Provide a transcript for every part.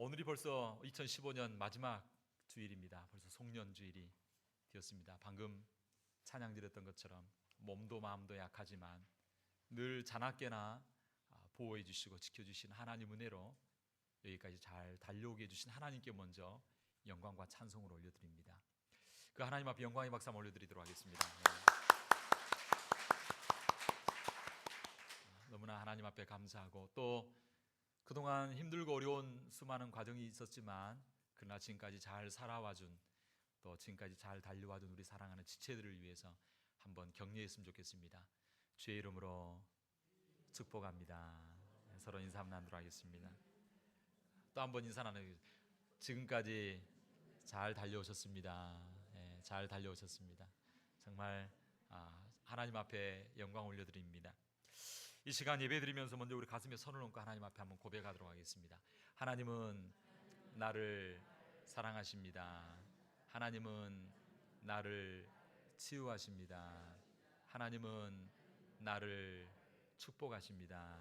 오늘이 벌써 2015년 마지막 주일입니다. 벌써 송년주일이 되었습니다. 방금 찬양 드렸던 것처럼 몸도 마음도 약하지만 늘 자나깨나 보호해 주시고 지켜주신 하나님 은혜로 여기까지 잘 달려오게 해주신 하나님께 먼저 영광과 찬송을 올려드립니다. 그 하나님 앞에 영광의 박수 올려드리도록 하겠습니다. 너무나 하나님 앞에 감사하고 또 그동안 힘들고 어려운 수많은 과정이 있었지만 그러나 지금까지 잘 살아와준 또 지금까지 잘 달려와준 우리 사랑하는 지체들을 위해서 한번 격려했으면 좋겠습니다. 주의 이름으로 축복합니다. 서로 인사 한번 나누도록 하겠습니다. 또 한번 인사 나누겠습니다. 지금까지 잘 달려오셨습니다. 잘 달려오셨습니다. 정말 하나님 앞에 영광 올려드립니다. 이 시간 예배드리면서 먼저 우리 가슴에 손을 얹고 하나님 앞에 한번 고백하도록 하겠습니다. 하나님은 나를 사랑하십니다. 하나님은 나를 치유하십니다. 하나님은 나를 축복하십니다.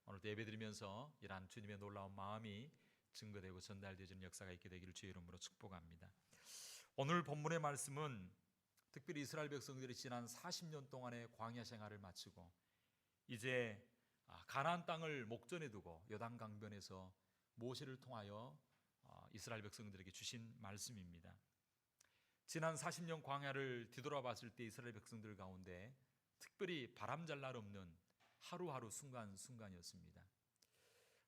오늘도 예배드리면서 이러한 주님의 놀라운 마음이 증거되고 전달되어지는 역사가 있게 되기를 주의 이름으로 축복합니다. 오늘 본문의 말씀은 특별히 이스라엘 백성들이 지난 40년 동안의 광야 생활을 마치고 이제 가나안 땅을 목전에 두고 요단 강변에서 모세를 통하여 이스라엘 백성들에게 주신 말씀입니다. 지난 40년 광야를 뒤돌아봤을 때 이스라엘 백성들 가운데 특별히 바람잘 날 없는 하루하루 순간순간이었습니다.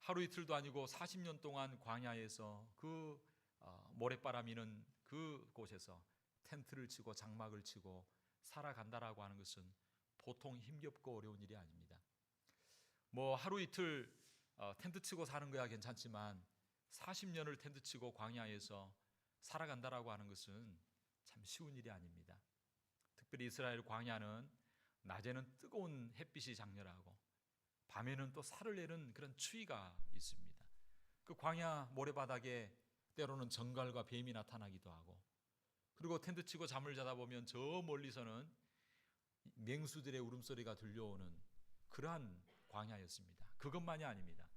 하루 이틀도 아니고 40년 동안 광야에서 그 모래바람이는 그곳에서 텐트를 치고 장막을 치고 살아간다라고 하는 것은 보통 힘겹고 어려운 일이 아닙니다. 뭐 하루 이틀 텐트 치고 사는 거야 괜찮지만 40년을 텐트 치고 광야에서 살아간다라고 하는 것은 참 쉬운 일이 아닙니다. 특별히 이스라엘 광야는 낮에는 뜨거운 햇빛이 장렬하고 밤에는 또 살을 내는 그런 추위가 있습니다. 그 광야 모래바닥에 때로는 정갈과 뱀이 나타나기도 하고 그리고 텐트 치고 잠을 자다 보면 저 멀리서는 맹수들의 울음소리가 들려오는 그러한 광야였습니다. 그것만이 아닙니다.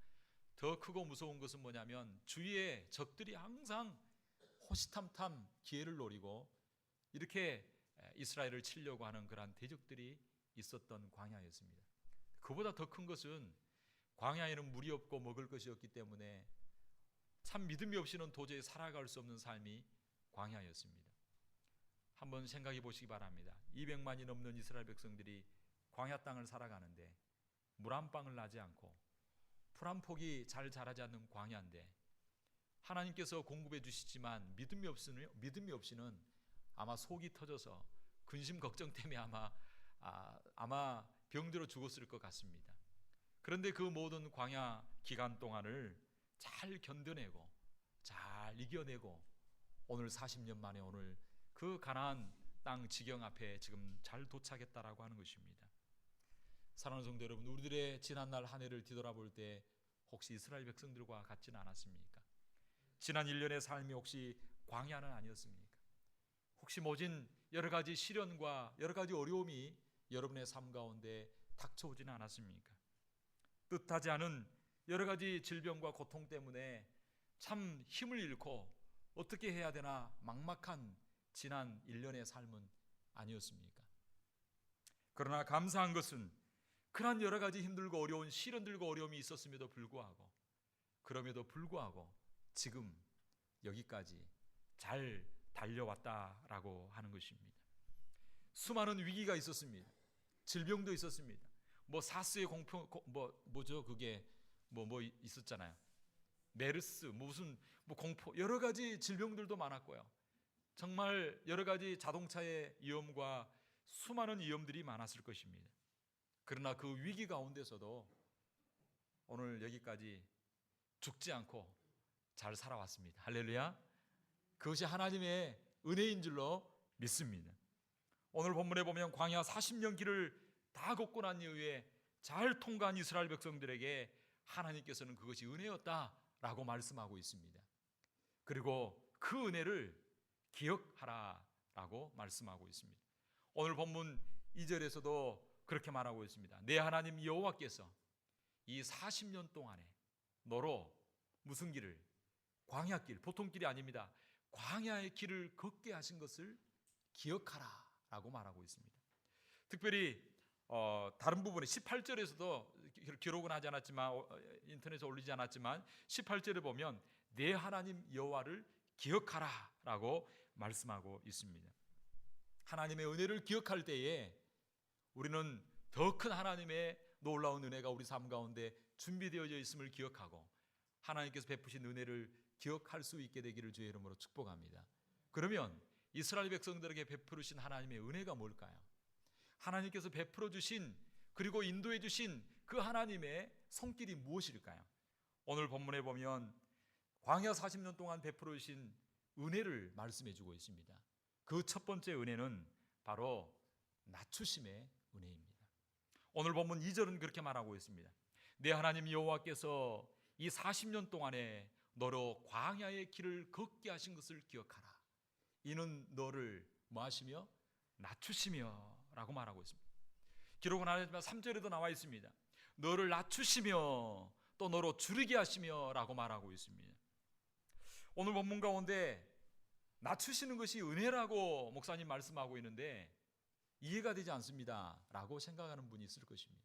더 크고 무서운 것은 뭐냐면 주위에 적들이 항상 호시탐탐 기회를 노리고 이렇게 이스라엘을 치려고 하는 그러한 대적들이 있었던 광야였습니다. 그보다 더 큰 것은 광야에는 물이 없고 먹을 것이 없기 때문에 참 믿음이 없이는 도저히 살아갈 수 없는 삶이 광야였습니다. 한번 생각해 보시기 바랍니다. 200만이 넘는 이스라엘 백성들이 광야 땅을 살아가는데 물 한 방울 나지 않고 풀 한 폭이 잘 자라지 않는 광야인데 하나님께서 공급해 주시지만 믿음이 없이는 아마 속이 터져서 근심 걱정 때문에 아마 병들어 죽었을 것 같습니다. 그런데 그 모든 광야 기간 동안을 잘 견뎌내고 잘 이겨내고 오늘 40년 만에 오늘 그 가나안 땅 지경 앞에 지금 잘 도착했다라고 하는 것입니다. 사랑하는 성도 여러분, 우리들의 지난날 한 해를 뒤돌아볼 때 혹시 이스라엘 백성들과 같지는 않았습니까? 지난 1년의 삶이 혹시 광야는 아니었습니까? 혹시 모진 여러 가지 시련과 여러 가지 어려움이 여러분의 삶 가운데 닥쳐오지는 않았습니까? 뜻하지 않은 여러 가지 질병과 고통 때문에 참 힘을 잃고 어떻게 해야 되나 막막한 지난 1년의 삶은 아니었습니까? 그러나 감사한 것은 그런 여러 가지 힘들고 어려운 시련들과 어려움이 있었음에도 불구하고 지금 여기까지 잘 달려왔다라고 하는 것입니다. 수많은 위기가 있었습니다. 질병도 있었습니다. 뭐 사스의 공포 그게 있었잖아요. 메르스 무슨 공포 여러 가지 질병들도 많았고요. 정말 여러 가지 자동차의 위험과 수많은 위험들이 많았을 것입니다. 그러나 그 위기 가운데서도 오늘 여기까지 죽지 않고 잘 살아왔습니다. 할렐루야. 그것이 하나님의 은혜인 줄로 믿습니다. 오늘 본문에 보면 광야 40년 길을 다 걷고 난 이후에 잘 통과한 이스라엘 백성들에게 하나님께서는 그것이 은혜였다라고 말씀하고 있습니다. 그리고 그 은혜를 기억하라라고 말씀하고 있습니다. 오늘 본문 2절에서도 그렇게 말하고 있습니다. 내 하나님 여호와께서 이 40년 동안에 너로 무슨 길을 광야길, 보통 길이 아닙니다. 광야의 길을 걷게 하신 것을 기억하라 라고 말하고 있습니다. 특별히 다른 부분에 18절에서도 기록은 하지 않았지만 인터넷에 올리지 않았지만 18절에 보면 내 하나님 여호와를 기억하라 라고 말씀하고 있습니다. 하나님의 은혜를 기억할 때에 우리는 더 큰 하나님의 놀라운 은혜가 우리 삶 가운데 준비되어져 있음을 기억하고 하나님께서 베푸신 은혜를 기억할 수 있게 되기를 주의 이름으로 축복합니다. 그러면 이스라엘 백성들에게 베푸르신 하나님의 은혜가 뭘까요? 하나님께서 베풀어 주신 그리고 인도해 주신 그 하나님의 손길이 무엇일까요? 오늘 본문에 보면 광야 40년 동안 베풀어 주신 은혜를 말씀해 주고 있습니다. 그 첫 번째 은혜는 바로 낮추심의 은혜입니다. 오늘 본문 2절은 그렇게 말하고 있습니다. 내 하나님 여호와께서 이 40년 동안에 너로 광야의 길을 걷게 하신 것을 기억하라. 이는 너를 뭐 하시며? 낮추시며 라고 말하고 있습니다. 기록은 안 하지만 3절에도 나와 있습니다. 너를 낮추시며 또 너로 줄이게 하시며 라고 말하고 있습니다. 오늘 본문 가운데 낮추시는 것이 은혜라고 목사님 말씀하고 있는데 이해가 되지 않습니다 라고 생각하는 분이 있을 것입니다.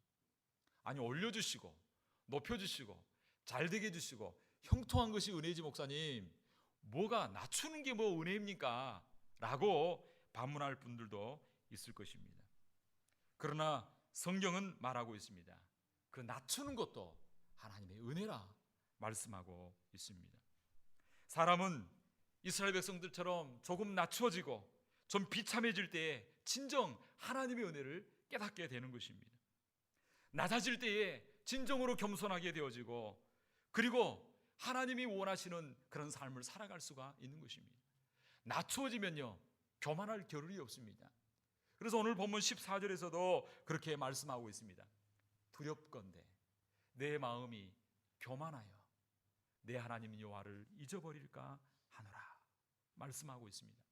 아니, 올려주시고 높여주시고 잘되게 해주시고 형통한 것이 은혜지 목사님, 뭐가 낮추는 게 뭐 은혜입니까? 라고 반문할 분들도 있을 것입니다. 그러나 성경은 말하고 있습니다. 그 낮추는 것도 하나님의 은혜라 말씀하고 있습니다. 사람은 이스라엘 백성들처럼 조금 낮춰지고 좀 비참해질 때에 진정 하나님의 은혜를 깨닫게 되는 것입니다. 낮아질 때에 진정으로 겸손하게 되어지고 그리고 하나님이 원하시는 그런 삶을 살아갈 수가 있는 것입니다. 낮추어지면요 교만할 겨를이 없습니다. 그래서 오늘 본문 14절에서도 그렇게 말씀하고 있습니다. 두렵건대 내 마음이 교만하여 내 하나님 여호와를 잊어버릴까 하노라 말씀하고 있습니다.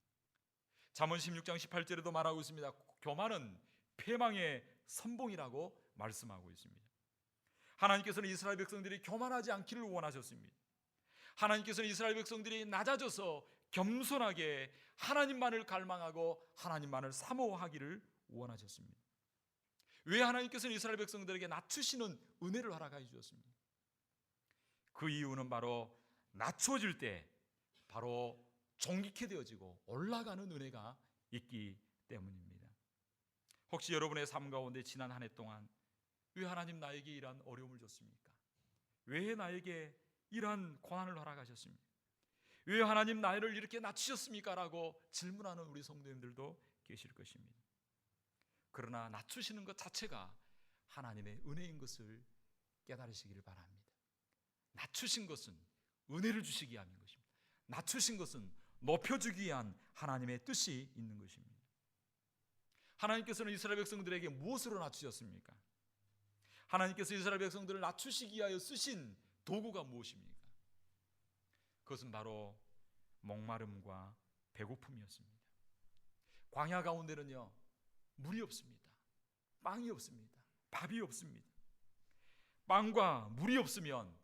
잠언 16장 18절에도 말하고 있습니다. 교만은 패망의 선봉이라고 말씀하고 있습니다. 하나님께서는 이스라엘 백성들이 교만하지 않기를 원하셨습니다. 하나님께서는 이스라엘 백성들이 낮아져서 겸손하게 하나님만을 갈망하고 하나님만을 사모하기를 원하셨습니다. 왜 하나님께서는 이스라엘 백성들에게 낮추시는 은혜를 허락해 주셨습니까? 그 이유는 바로 낮춰질 때 바로 존귀케 되어지고 올라가는 은혜가 있기 때문입니다. 혹시 여러분의 삶 가운데 지난 한 해 동안 왜 하나님 나에게 이러한 어려움을 줬습니까? 왜 나에게 이러한 고난을 허락하셨습니까? 왜 하나님 나를 이렇게 낮추셨습니까? 라고 질문하는 우리 성도님들도 계실 것입니다. 그러나 낮추시는 것 자체가 하나님의 은혜인 것을 깨달으시기를 바랍니다. 낮추신 것은 은혜를 주시기 위함인 것입니다. 낮추신 것은 높여주기 위한 하나님의 뜻이 있는 것입니다. 하나님께서는 이스라엘 백성들에게 무엇으로 낮추셨습니까? 하나님께서 이스라엘 백성들을 낮추시기 위하여 쓰신 도구가 무엇입니까? 그것은 바로 목마름과 배고픔이었습니다. 광야 가운데는요 물이 없습니다. 빵이 없습니다. 밥이 없습니다. 빵과 물이 없으면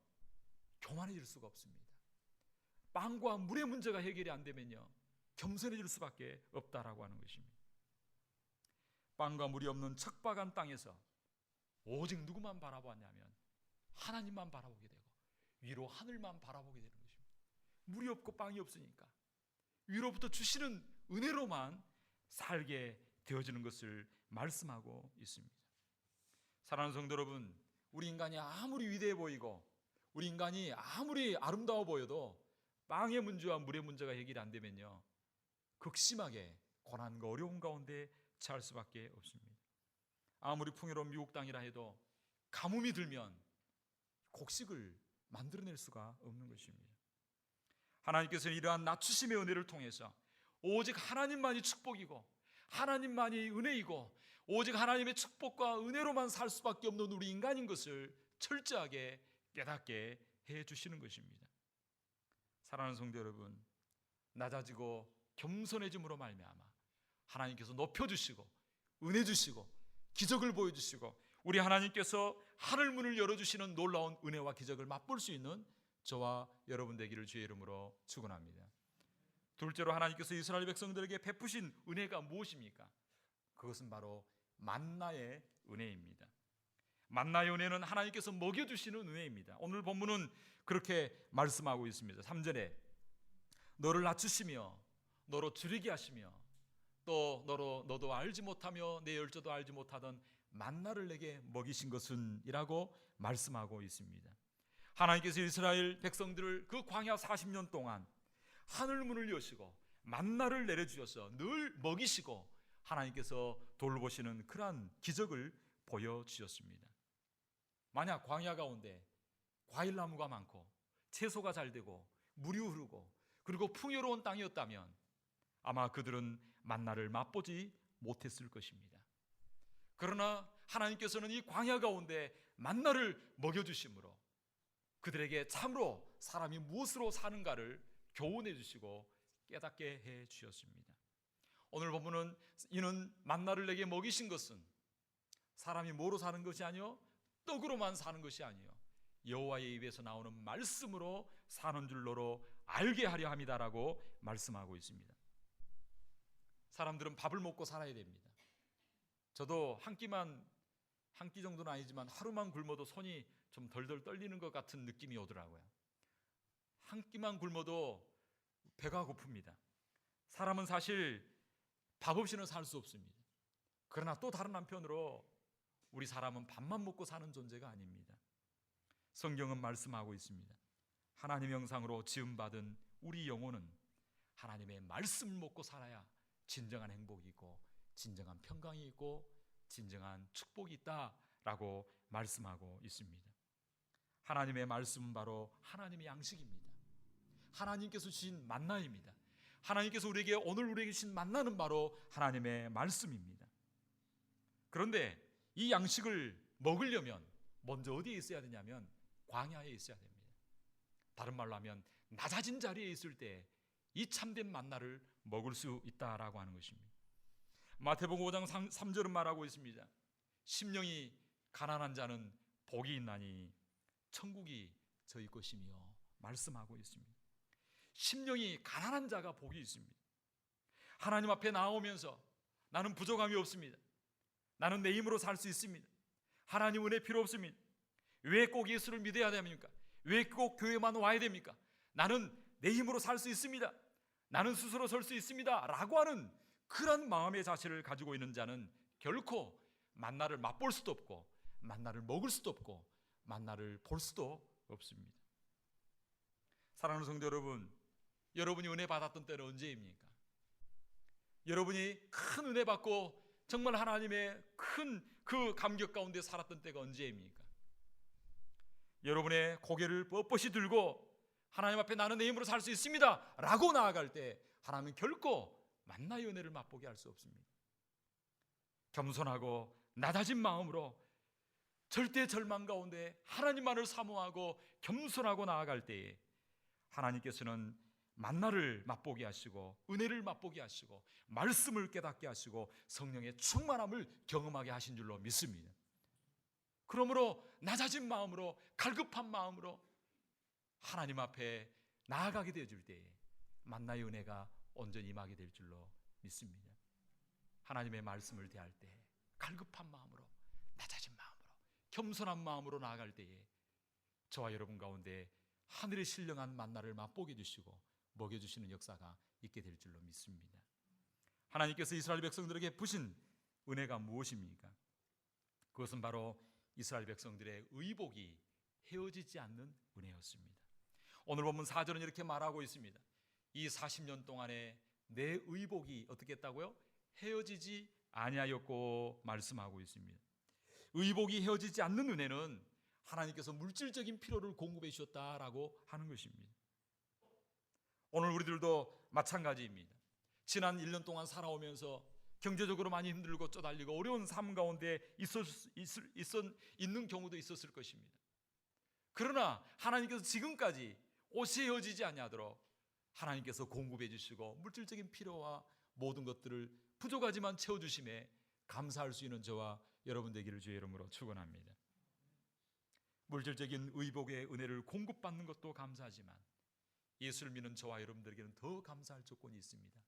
교만해질 수가 없습니다. 빵과 물의 문제가 해결이 안 되면요 겸손해질 수밖에 없다라고 하는 것입니다. 빵과 물이 없는 척박한 땅에서 오직 누구만 바라보았냐면 하나님만 바라보게 되고 위로 하늘만 바라보게 되는 것입니다. 물이 없고 빵이 없으니까 위로부터 주시는 은혜로만 살게 되어지는 것을 말씀하고 있습니다. 사랑하는 성도 여러분, 우리 인간이 아무리 위대해 보이고 우리 인간이 아무리 아름다워 보여도 빵의 문제와 물의 문제가 해결이 안 되면요 극심하게 고난과 어려움 가운데 처할 수밖에 없습니다. 아무리 풍요로운 미국 땅이라 해도 가뭄이 들면 곡식을 만들어낼 수가 없는 것입니다. 하나님께서는 이러한 낮추심의 은혜를 통해서 오직 하나님만이 축복이고 하나님만이 은혜이고 오직 하나님의 축복과 은혜로만 살 수밖에 없는 우리 인간인 것을 철저하게 깨닫게 해주시는 것입니다. 사랑하는 성도 여러분, 낮아지고 겸손해짐으로 말미암아 하나님께서 높여주시고 은혜 주시고 기적을 보여주시고 우리 하나님께서 하늘 문을 열어주시는 놀라운 은혜와 기적을 맛볼 수 있는 저와 여러분 되기를 주의 이름으로 축원합니다. 둘째로 하나님께서 이스라엘 백성들에게 베푸신 은혜가 무엇입니까? 그것은 바로 만나의 은혜입니다. 만나의 은혜는 하나님께서 먹여주시는 은혜입니다. 오늘 본문은 그렇게 말씀하고 있습니다. 3절에 너를 낮추시며 너로 줄이게 하시며 또 너도 알지 못하며 내 열조도 알지 못하던 만나를 내게 먹이신 것은 이라고 말씀하고 있습니다. 하나님께서 이스라엘 백성들을 그 광야 40년 동안 하늘문을 여시고 만나를 내려주셔서 늘 먹이시고 하나님께서 돌보시는 그러한 기적을 보여주셨습니다. 만약 광야 가운데 과일나무가 많고 채소가 잘 되고 물이 흐르고 그리고 풍요로운 땅이었다면 아마 그들은 만나를 맛보지 못했을 것입니다. 그러나 하나님께서는 이 광야 가운데 만나를 먹여주심으로 그들에게 참으로 사람이 무엇으로 사는가를 교훈해 주시고 깨닫게 해 주셨습니다. 오늘 본문은 이는 만나를 내게 먹이신 것은 사람이 뭐로 사는 것이 아니요 떡으로만 사는 것이 아니요 여호와의 입에서 나오는 말씀으로 사는 줄로 알게 하려 함이다라고 말씀하고 있습니다. 사람들은 밥을 먹고 살아야 됩니다. 저도 한 끼 정도는 아니지만 하루만 굶어도 손이 좀 덜덜 떨리는 것 같은 느낌이 오더라고요. 한 끼만 굶어도 배가 고픕니다. 사람은 사실 밥 없이는 살 수 없습니다. 그러나 또 다른 한편으로 우리 사람은 밥만 먹고 사는 존재가 아닙니다. 성경은 말씀하고 있습니다. 하나님 형상으로 지음받은 우리 영혼은 하나님의 말씀을 먹고 살아야 진정한 행복이 있고 진정한 평강이 있고 진정한 축복이 있다라고 말씀하고 있습니다. 하나님의 말씀은 바로 하나님의 양식입니다. 하나님께서 주신 만나입니다. 하나님께서 오늘 우리에게 주신 만나는 바로 하나님의 말씀입니다. 그런데 이 양식을 먹으려면 먼저 어디에 있어야 되냐면 광야에 있어야 됩니다. 다른 말로 하면 낮아진 자리에 있을 때 이 참된 만나를 먹을 수 있다라고 하는 것입니다. 마태복음 5장 3절은 말하고 있습니다. 심령이 가난한 자는 복이 있나니 천국이 저희 것이며 말씀하고 있습니다. 심령이 가난한 자가 복이 있습니다. 하나님 앞에 나오면서 나는 부족함이 없습니다. 나는 내 힘으로 살 수 있습니다. 하나님 은혜 필요 없습니다. 왜 꼭 예수를 믿어야 됩니까? 왜 꼭 교회만 와야 됩니까? 나는 내 힘으로 살 수 있습니다. 나는 스스로 설 수 있습니다 라고 하는 그런 마음의 자세를 가지고 있는 자는 결코 만나를 맛볼 수도 없고 만나를 먹을 수도 없고 만나를 볼 수도 없습니다. 사랑하는 성도 여러분, 여러분이 은혜 받았던 때는 언제입니까? 여러분이 큰 은혜 받고 정말 하나님의 큰 그 감격 가운데 살았던 때가 언제입니까? 여러분의 고개를 뻣뻣이 들고 하나님 앞에 나는 내 힘으로 살 수 있습니다 라고 나아갈 때 하나님은 결코 만나의 은혜를 맛보게 할 수 없습니다. 겸손하고 낮아진 마음으로 절대 절망 가운데 하나님만을 사모하고 겸손하고 나아갈 때에 하나님께서는 만나를 맛보게 하시고 은혜를 맛보게 하시고 말씀을 깨닫게 하시고 성령의 충만함을 경험하게 하신 줄로 믿습니다. 그러므로 낮아진 마음으로 갈급한 마음으로 하나님 앞에 나아가게 되어질 때에 만나의 은혜가 온전히 임하게 될 줄로 믿습니다. 하나님의 말씀을 대할 때 갈급한 마음으로 낮아진 마음으로 겸손한 마음으로 나아갈 때에 저와 여러분 가운데 하늘의 신령한 만나를 맛보게 해주시고 먹여주시는 역사가 있게 될 줄로 믿습니다. 하나님께서 이스라엘 백성들에게 부신 은혜가 무엇입니까? 그것은 바로 이스라엘 백성들의 의복이 헤어지지 않는 은혜였습니다. 오늘 본문 4절은 이렇게 말하고 있습니다. 이 40년 동안에 내 의복이 어떻게 했다고요? 헤어지지 아니하였고 말씀하고 있습니다. 의복이 헤어지지 않는 은혜는 하나님께서 물질적인 필요를 공급해 주셨다라고 하는 것입니다. 오늘 우리들도 마찬가지입니다. 지난 1년 동안 살아오면서 경제적으로 많이 힘들고 쪼달리고 어려운 삶 가운데 있는 경우도 있었을 것입니다. 그러나 하나님께서 지금까지 옷이 헤어지지 아니하도록 하나님께서 공급해 주시고 물질적인 필요와 모든 것들을 부족하지만 채워주심에 감사할 수 있는 저와 여러분 되기를 주의 이름으로 축원합니다. 물질적인 의복의 은혜를 공급받는 것도 감사하지만 예수를 믿는 저와 여러분들에게는 더 감사할 조건이 있습니다.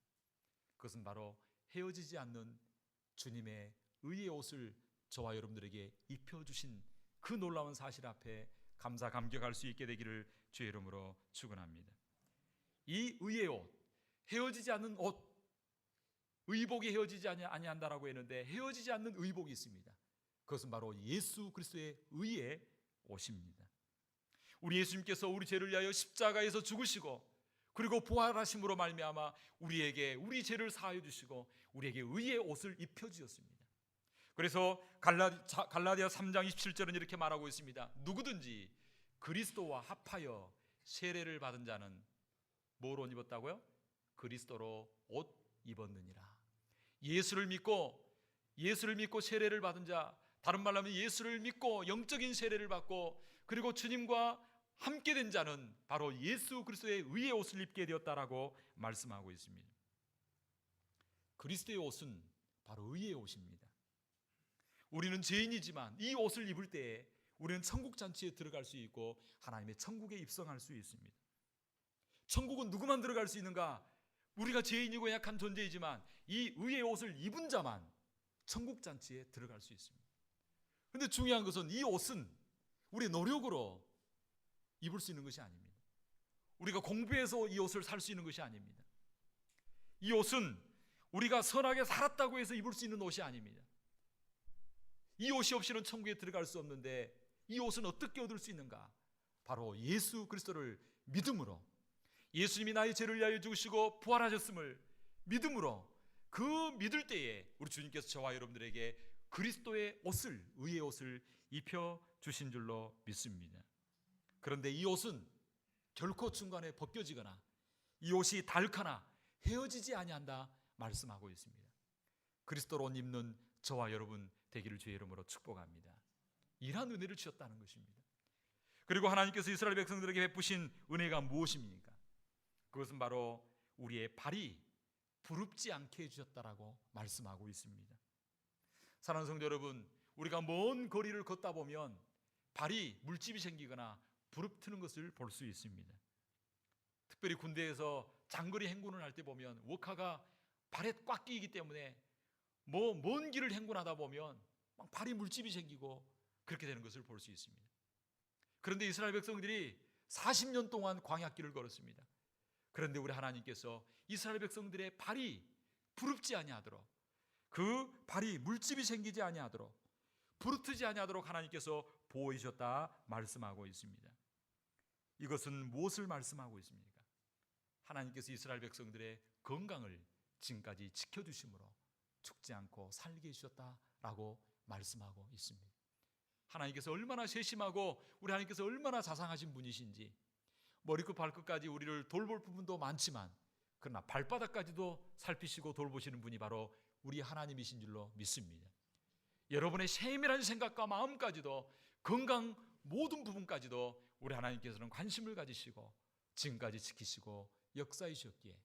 그것은 바로 헤어지지 않는 주님의 의의 옷을 저와 여러분들에게 입혀주신 그 놀라운 사실 앞에 감사 감격할 수 있게 되기를 주의 이름으로 축원합니다. 이 의의 옷, 헤어지지 않는 옷, 의복이 헤어지지 아니한다라고 했는데 헤어지지 않는 의복이 있습니다. 그것은 바로 예수 그리스도의 의의 옷입니다. 우리 예수님께서 우리 죄를 위하여 십자가에서 죽으시고 그리고 부활하심으로 말미암아 우리에게 우리 죄를 사하여 주시고 우리에게 의의 옷을 입혀 주셨습니다. 그래서 갈라디아 3장 27절은 이렇게 말하고 있습니다. 누구든지 그리스도와 합하여 세례를 받은 자는 뭐로 옷 입었다고요? 그리스도로 옷 입었느니라. 예수를 믿고 세례를 받은 자, 다른 말로 하면 예수를 믿고 영적인 세례를 받고 그리고 주님과 함께 된 자는 바로 예수 그리스도의 의의 옷을 입게 되었다라고 말씀하고 있습니다. 그리스도의 옷은 바로 의의 옷입니다. 우리는 죄인이지만 이 옷을 입을 때에 우리는 천국 잔치에 들어갈 수 있고 하나님의 천국에 입성할 수 있습니다. 천국은 누구만 들어갈 수 있는가? 우리가 죄인이고 약한 존재이지만 이 의의 옷을 입은 자만 천국 잔치에 들어갈 수 있습니다. 그런데 중요한 것은 이 옷은 우리의 노력으로 입을 수 있는 것이 아닙니다. 우리가 공부해서 이 옷을 살 수 있는 것이 아닙니다. 이 옷은 우리가 선하게 살았다고 해서 입을 수 있는 옷이 아닙니다. 이 옷이 없이는 천국에 들어갈 수 없는데 이 옷은 어떻게 얻을 수 있는가? 바로 예수 그리스도를 믿음으로, 예수님이 나의 죄를 위하여 죽으시고 부활하셨음을 믿음으로, 그 믿을 때에 우리 주님께서 저와 여러분들에게 그리스도의 옷을, 의의 옷을 입혀 주신 줄로 믿습니다. 그런데 이 옷은 결코 중간에 벗겨지거나 이 옷이 닳거나 헤어지지 아니한다 말씀하고 있습니다. 그리스도로 옷 입는 저와 여러분 되기를 주의 이름으로 축복합니다. 이러한 은혜를 주셨다는 것입니다. 그리고 하나님께서 이스라엘 백성들에게 베푸신 은혜가 무엇입니까? 그것은 바로 우리의 발이 부릅지 않게 해주셨다라고 말씀하고 있습니다. 사랑하는 성도 여러분, 우리가 먼 거리를 걷다 보면 발이 물집이 생기거나 부릅트는 것을 볼 수 있습니다. 특별히 군대에서 장거리 행군을 할 때 보면 워카가 발에 꽉 끼기 때문에 먼 길을 행군하다 보면 막 발이 물집이 생기고 그렇게 되는 것을 볼 수 있습니다. 그런데 이스라엘 백성들이 40년 동안 광야길을 걸었습니다. 그런데 우리 하나님께서 이스라엘 백성들의 발이 부릅지 아니하도록, 그 발이 물집이 생기지 아니하도록, 부르트지 아니하도록 하나님께서 보호해 주셨다 말씀하고 있습니다. 이것은 무엇을 말씀하고 있습니까? 하나님께서 이스라엘 백성들의 건강을 지금까지 지켜주심으로 죽지 않고 살게 해주셨다라고 말씀하고 있습니다. 하나님께서 얼마나 세심하고 우리 하나님께서 얼마나 자상하신 분이신지, 머리끝 발끝까지 우리를 돌볼 부분도 많지만 그러나 발바닥까지도 살피시고 돌보시는 분이 바로 우리 하나님이신 줄로 믿습니다. 여러분의 세밀한 생각과 마음까지도, 건강 모든 부분까지도 우리 하나님께서는 관심을 가지시고 지금까지 지키시고 역사해 주셨기에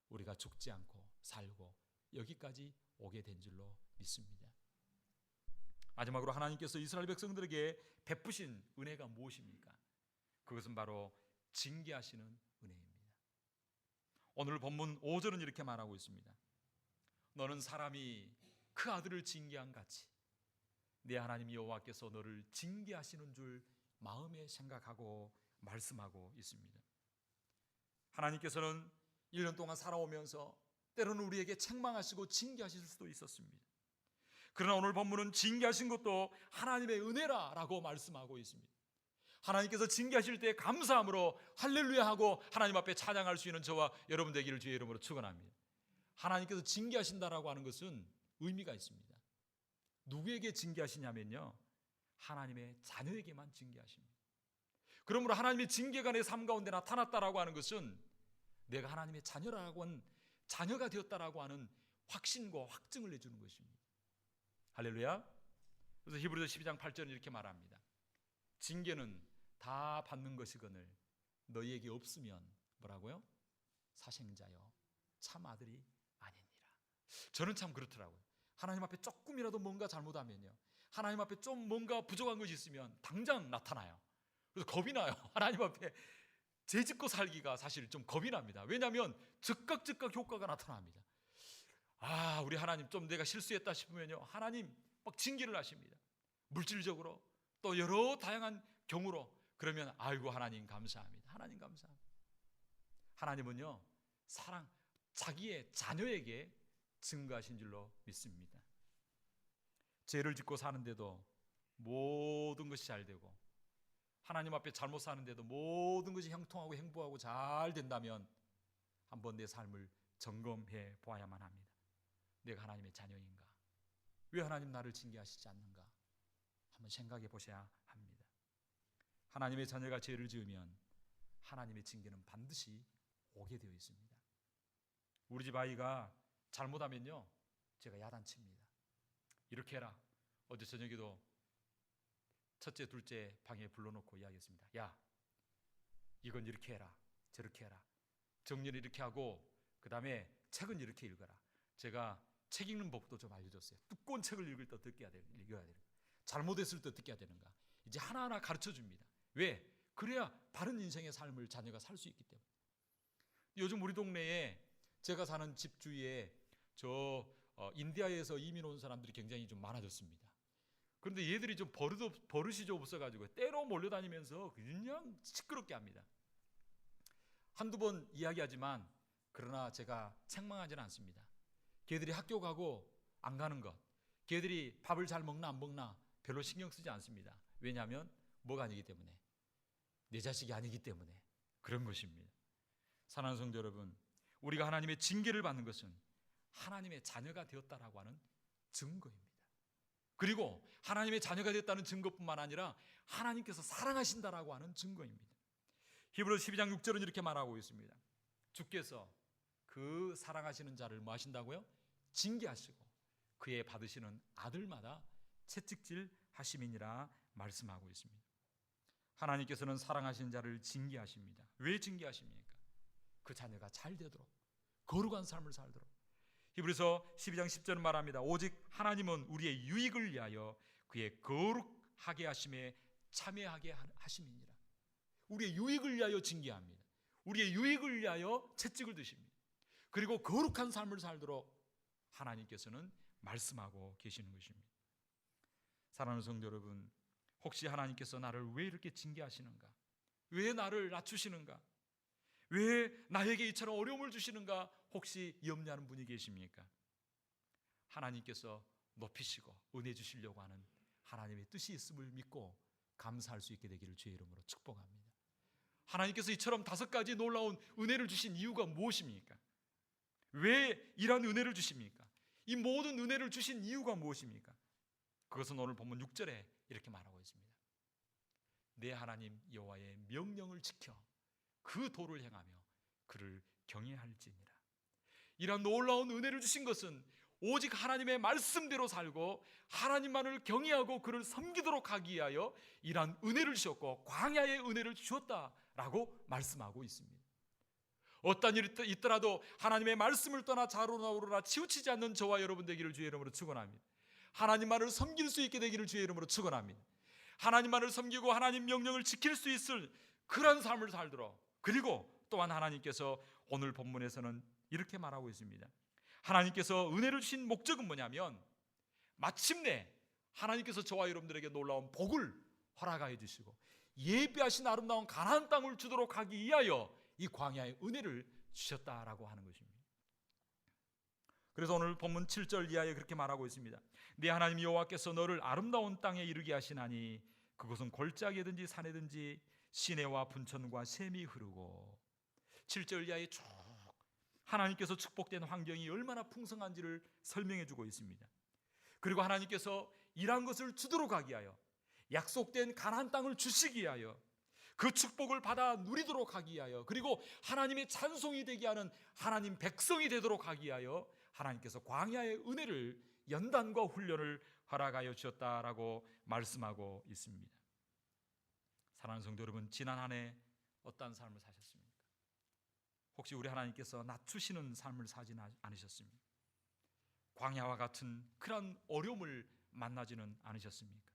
우리가 죽지 않고 살고 여기까지 오게 된 줄로 믿습니다. 마지막으로 하나님께서 이스라엘 백성들에게 베푸신 은혜가 무엇입니까? 그것은 바로 징계하시는 은혜입니다. 오늘 본문 5절은 이렇게 말하고 있습니다. 너는 사람이 그 아들을 징계한 같이 내 하나님 여호와께서 너를 징계하시는 줄 마음에 생각하고 말씀하고 있습니다. 하나님께서는 1년 동안 살아오면서 때로는 우리에게 책망하시고 징계하실 수도 있었습니다. 그러나 오늘 본문은 징계하신 것도 하나님의 은혜라라고 말씀하고 있습니다. 하나님께서 징계하실 때 감사함으로 할렐루야 하고 하나님 앞에 찬양할 수 있는 저와 여러분 되기를 주의 이름으로 축원합니다. 하나님께서 징계하신다라고 하는 것은 의미가 있습니다. 누구에게 징계하시냐면요, 하나님의 자녀에게만 징계하십니다. 그러므로 하나님의 징계가 내 삶 가운데 나타났다라고 하는 것은 내가 하나님의 자녀라고 하는, 자녀가 되었다라고 하는 확신과 확증을 내주는 것입니다. 할렐루야. 그래서 히브리서 12장 8절은 이렇게 말합니다. 징계는 다 받는 것이거늘 너희에게 없으면 뭐라고요? 사생자여 참 아들이 아니니라. 저는 참 그렇더라고요. 하나님 앞에 조금이라도 뭔가 잘못하면요, 하나님 앞에 좀 뭔가 부족한 것이 있으면 당장 나타나요. 그래서 겁이 나요. 하나님 앞에 죄짓고 살기가 사실 좀 겁이 납니다. 왜냐하면 즉각 효과가 나타납니다. 우리 하나님 좀 내가 실수했다 싶으면요, 하나님 막 징계를 하십니다. 물질적으로 또 여러 다양한 경우로. 그러면 아이고 하나님 감사합니다. 하나님 감사합니다. 하나님은요, 자기의 자녀에게 증거하신 줄로 믿습니다. 죄를 짓고 사는데도 모든 것이 잘 되고, 하나님 앞에 잘못 사는데도 모든 것이 형통하고 행복하고 잘 된다면 한번 내 삶을 점검해 보아야만 합니다. 내가 하나님의 자녀인가? 왜 하나님 나를 징계하시지 않는가? 한번 생각해 보셔야 합니다. 하나님의 자녀가 죄를 지으면 하나님의 징계는 반드시 오게 되어 있습니다. 우리 집 아이가 잘못하면요, 제가 야단칩니다. 이렇게 해라. 어제 저녁에도 첫째, 둘째 방에 불러놓고 이야기했습니다. 야, 이건 이렇게 해라, 저렇게 해라. 정리를 이렇게 하고 그 다음에 책은 이렇게 읽어라. 제가 책 읽는 법도 좀 알려줬어요. 두꺼운 책을 읽을 때 어떻게 읽어야 되는가, 잘못했을 때 어떻게 해야 되는가, 이제 하나하나 가르쳐줍니다. 왜? 그래야 바른 인생의 삶을 자녀가 살 수 있기 때문에. 요즘 우리 동네에 제가 사는 집 주위에 인디아에서 이민 온 사람들이 굉장히 좀 많아졌습니다. 그런데 얘들이 좀 버릇이 좀 없어가지고 때로 몰려다니면서 그냥 시끄럽게 합니다. 한두 번 이야기하지만 그러나 제가 책망하지는 않습니다. 걔들이 학교 가고 안 가는 것, 걔들이 밥을 잘 먹나 안 먹나 별로 신경 쓰지 않습니다. 왜냐하면 뭐가 아니기 때문에, 내 자식이 아니기 때문에 그런 것입니다. 사랑하는 성도 여러분, 우리가 하나님의 징계를 받는 것은 하나님의 자녀가 되었다라고 하는 증거입니다. 그리고 하나님의 자녀가 됐다는 증거뿐만 아니라 하나님께서 사랑하신다라고 하는 증거입니다. 히브리서 12장 6절은 이렇게 말하고 있습니다. 주께서 그 사랑하시는 자를 뭐 하신다고요? 징계하시고 그의 받으시는 아들마다 채찍질 하심이니라 말씀하고 있습니다. 하나님께서는 사랑하시는 자를 징계하십니다. 왜 징계하십니까? 그 자녀가 잘 되도록, 거룩한 삶을 살도록. 히브리서 12장 10절은 말합니다. 오직 하나님은 우리의 유익을 위하여 그의 거룩하게 하심에 참여하게 하심이니라. 우리의 유익을 위하여 징계합니다. 우리의 유익을 위하여 채찍을 드십니다. 그리고 거룩한 삶을 살도록 하나님께서는 말씀하고 계시는 것입니다. 사랑하는 성도 여러분, 혹시 하나님께서 나를 왜 이렇게 징계하시는가? 왜 나를 낮추시는가? 왜 나에게 이처럼 어려움을 주시는가? 혹시 염려하는 분이 계십니까? 하나님께서 높이시고 은혜 주시려고 하는 하나님의 뜻이 있음을 믿고 감사할 수 있게 되기를 주의 이름으로 축복합니다. 하나님께서 이처럼 5가지 놀라운 은혜를 주신 이유가 무엇입니까? 왜 이런 은혜를 주십니까? 이 모든 은혜를 주신 이유가 무엇입니까? 그것은 오늘 본문 6절에 이렇게 말하고 있습니다. 내 하나님 여호와의 명령을 지켜 그 도를 행하며 그를 경외할지니라. 이런 놀라운 은혜를 주신 것은 오직 하나님의 말씀대로 살고 하나님만을 경외하고 그를 섬기도록 하기 위하여 이러한 은혜를 주셨고 광야의 은혜를 주었다라고 말씀하고 있습니다. 어떤 일이 있더라도 하나님의 말씀을 떠나 좌로나 우로나 치우치지 않는 저와 여러분 되기를 주의 이름으로 축원합니다. 하나님만을 섬길 수 있게 되기를 주의 이름으로 축원합니다. 하나님만을 섬기고 하나님 명령을 지킬 수 있을 그런 삶을 살도록. 그리고 또한 하나님께서 오늘 본문에서는 이렇게 말하고 있습니다. 하나님께서 은혜를 주신 목적은 뭐냐면 마침내 하나님께서 저와 여러분들에게 놀라운 복을 허락하여 주시고 예비하신 아름다운 가나안 땅을 주도록 하기 위하여 이 광야의 은혜를 주셨다라고 하는 것입니다. 그래서 오늘 본문 7절 이하에 그렇게 말하고 있습니다. 네 하나님 여호와께서 너를 아름다운 땅에 이르게 하시나니 그곳은 골짜기든지 산이든지 시내와 분천과 샘이 흐르고. 7절 이하에 쭉 하나님께서 축복된 환경이 얼마나 풍성한지를 설명해 주고 있습니다. 그리고 하나님께서 이러한 것을 주도록 하기 위하여 약속된 가나안 땅을 주시기 위하여 그 축복을 받아 누리도록 하기 위하여 그리고 하나님의 찬송이 되게 하는 하나님 백성이 되도록 하기 위하여 하나님께서 광야의 은혜를 연단과 훈련을 허락하여 주셨다라고 말씀하고 있습니다. 사랑하는 성도 여러분, 지난 한 해 어떠한 삶을 사셨습니까? 혹시 우리 하나님께서 낮추시는 삶을 사지 않으셨습니까? 광야와 같은 그런 어려움을 만나지는 않으셨습니까?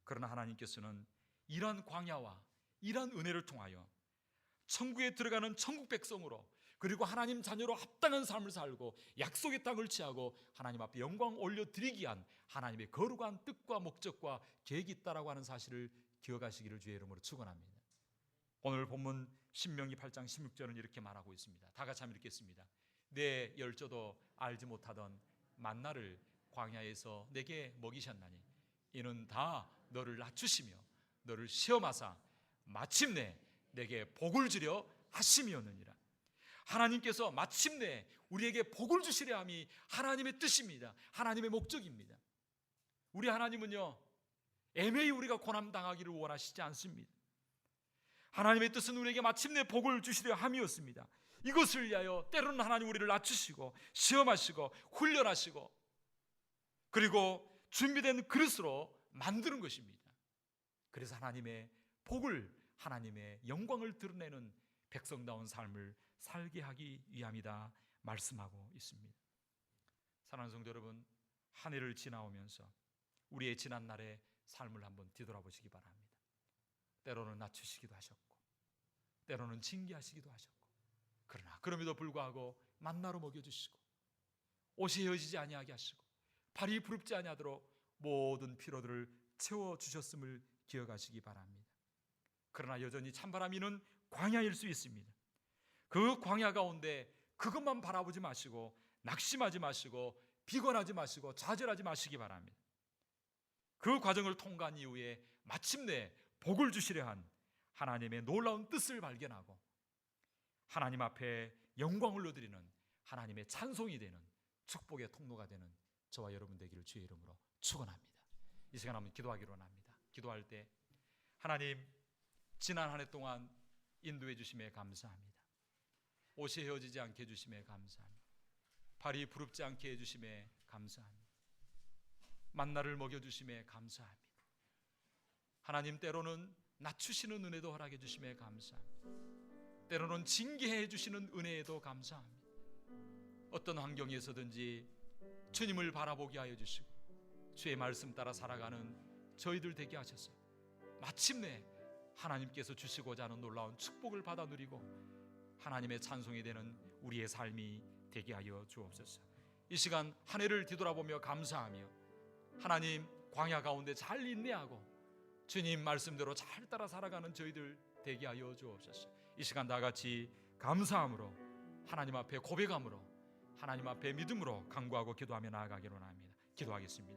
그러나 하나님께서는 이러한 광야와 이러한 은혜를 통하여 천국에 들어가는 천국 백성으로, 그리고 하나님 자녀로 합당한 삶을 살고 약속의 땅을 취하고 하나님 앞에 영광 올려드리기 위한 하나님의 거룩한 뜻과 목적과 계획이 있다라고 하는 사실을 기억하시기를 주의 이름으로 축원합니다. 오늘 본문 신명기 8장 16절은 이렇게 말하고 있습니다. 다 같이 한번 읽겠습니다. 내 열조도 알지 못하던 만나를 광야에서 내게 먹이셨나니 이는 다 너를 낮추시며 너를 시험하사 마침내 내게 복을 주려 하심이었느니라. 하나님께서 마침내 우리에게 복을 주시려 함이 하나님의 뜻입니다. 하나님의 목적입니다. 우리 하나님은요, 애매히 우리가 고난당하기를 원하시지 않습니다. 하나님의 뜻은 우리에게 마침내 복을 주시려 함이었습니다. 이것을 위하여 때로는 하나님 우리를 낮추시고 시험하시고 훈련하시고 그리고 준비된 그릇으로 만드는 것입니다. 그래서 하나님의 복을, 하나님의 영광을 드러내는 백성다운 삶을 살게 하기 위함이다 말씀하고 있습니다. 사랑하는 성도 여러분, 한 해를 지나오면서 우리의 지난 날의 삶을 한번 뒤돌아보시기 바랍니다. 때로는 낮추시기도 하셨고 때로는 징계하시기도 하셨고, 그러나 그럼에도 불구하고 만나로 먹여주시고 옷이 헤어지지 아니하게 하시고 발이 부릅지 아니하도록 모든 피로들을 채워주셨음을 기억하시기 바랍니다. 그러나 여전히 찬바람이는 광야일 수 있습니다. 그 광야 가운데 그것만 바라보지 마시고 낙심하지 마시고 비관하지 마시고 좌절하지 마시기 바랍니다. 그 과정을 통과한 이후에 마침내 복을 주시려 한 하나님의 놀라운 뜻을 발견하고 하나님 앞에 영광을 올려드리는 하나님의 찬송이 되는 축복의 통로가 되는 저와 여러분 되기를 주의 이름으로 축원합니다. 이 시간 한번 기도하기로 합니다. 기도할 때 하나님, 지난 한 해 동안 인도해 주심에 감사합니다. 옷이 헤어지지 않게 해주심에 감사합니다. 발이 부릅지 않게 해주심에 감사합니다. 만나를 먹여주심에 감사합니다. 하나님, 때로는 낮추시는 은혜도 허락해 주심에 감사합니다. 때로는 징계해 주시는 은혜에도 감사합니다. 어떤 환경에서든지 주님을 바라보게 하여 주시고 주의 말씀 따라 살아가는 저희들 되게 하셔서 마침내 하나님께서 주시고자 하는 놀라운 축복을 받아 누리고 하나님의 찬송이 되는 우리의 삶이 되게 하여 주옵소서. 이 시간 한 해를 뒤돌아보며 감사하며 하나님, 광야 가운데 잘 인내하고 주님 말씀대로 잘 따라 살아가는 저희들 되게 하여 주옵소서. 이 시간 다 같이 감사함으로 하나님 앞에 고백함으로 하나님 앞에 믿음으로 간구하고 기도하며 나아가기로 합니다. 기도하겠습니다.